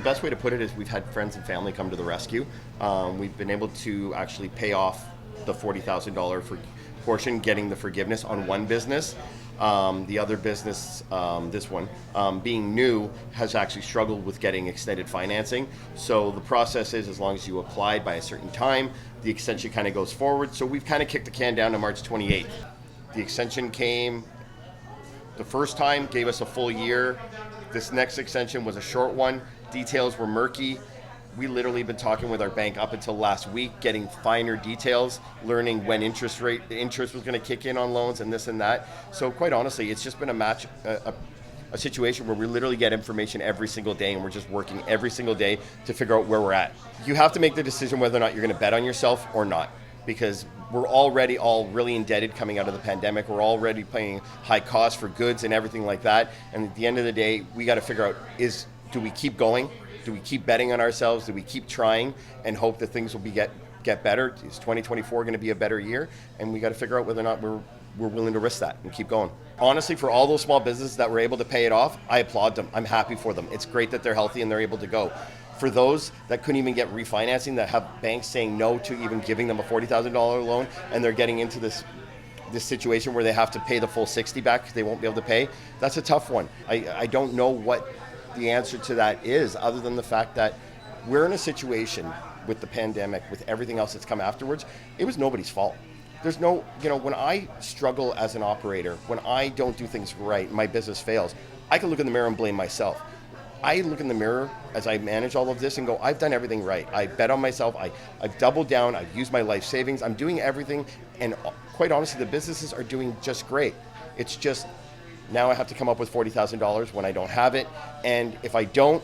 best way to put it is we've had friends and family come to the rescue. We've been able to actually pay off the $40,000 for portion, getting the forgiveness on one business. The other business, this one, being new, has actually struggled with getting extended financing. So the process is, as long as you applied by a certain time, the extension kind of goes forward. So we've kind of kicked the can down to March 28th. The extension came the first time, gave us a full year. This next extension was a short one. Details were murky. We literally been talking with our bank up until last week, getting finer details, learning when interest was going to kick in on loans and this and that. So quite honestly, it's just been a situation where we literally get information every single day, and we're just working every single day to figure out where we're at. You have to make the decision whether or not you're going to bet on yourself or not, because we're already all really indebted coming out of the pandemic. We're already paying high costs for goods and everything like that. And at the end of the day, we got to figure out, do we keep going? Do we keep betting on ourselves? Do we keep trying and hope that things will get better? Is 2024 going to be a better year? And we got to figure out whether or not we're willing to risk that and keep going. Honestly, for all those small businesses that were able to pay it off, I applaud them. I'm happy for them. It's great that they're healthy and they're able to go. For those that couldn't even get refinancing, that have banks saying no to even giving them a $40,000 loan, and they're getting into this situation where they have to pay the full 60 back, they won't be able to pay, that's a tough one. I don't know what the answer to that is, other than the fact that we're in a situation with the pandemic, with everything else that's come afterwards. It was nobody's fault. There's no, when I struggle as an operator, when I don't do things right, my business fails, I can look in the mirror and blame myself. I look in the mirror as I manage all of this and go, I've done everything right. I bet on myself. I've doubled down. I've used my life savings. I'm doing everything. And quite honestly, the businesses are doing just great. It's just, now I have to come up with $40,000 when I don't have it. And if I don't,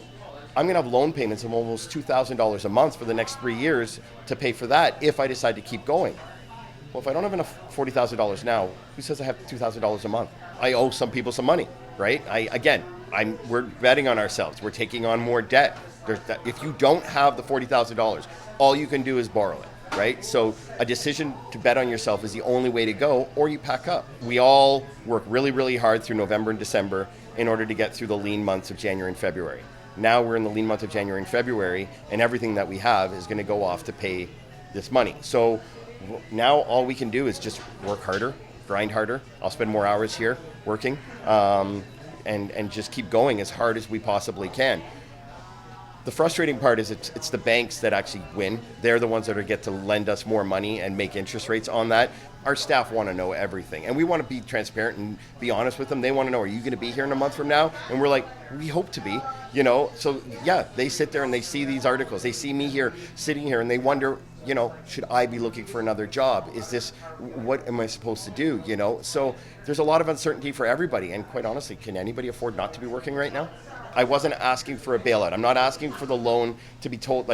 I'm going to have loan payments of almost $2,000 a month for the next 3 years to pay for that if I decide to keep going. Well, if I don't have enough $40,000 now, who says I have $2,000 a month? I owe some people some money, right? We're betting on ourselves. We're taking on more debt. If you don't have the $40,000, all you can do is borrow it, right? So a decision to bet on yourself is the only way to go, or you pack up. We all work really, really hard through November and December in order to get through the lean months of January and February. Now we're in the lean month of January and February, and everything that we have is going to go off to pay this money. So now all we can do is just work harder, grind harder. I'll spend more hours here working. And just keep going as hard as we possibly can. The frustrating part is it's the banks that actually win. They're the ones that get to lend us more money and make interest rates on that. Our staff want to know everything, and we want to be transparent and be honest with them. They want to know, are you going to be here in a month from now? And we're like, we hope to be, So yeah, they sit there and they see these articles. They see me here, sitting here, and they wonder, should I be looking for another job? What am I supposed to do? So there's a lot of uncertainty for everybody. And quite honestly, can anybody afford not to be working right now? I wasn't asking for a bailout. I'm not asking for the loan to be told,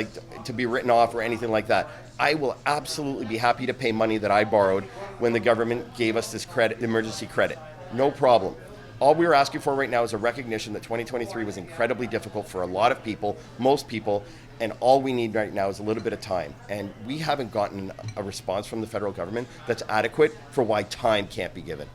to be written off or anything like that. I will absolutely be happy to pay money that I borrowed when the government gave us this credit, emergency credit. No problem. All we were asking for right now is a recognition that 2023 was incredibly difficult for a lot of people, most people, and all we need right now is a little bit of time. And we haven't gotten a response from the federal government that's adequate for why time can't be given.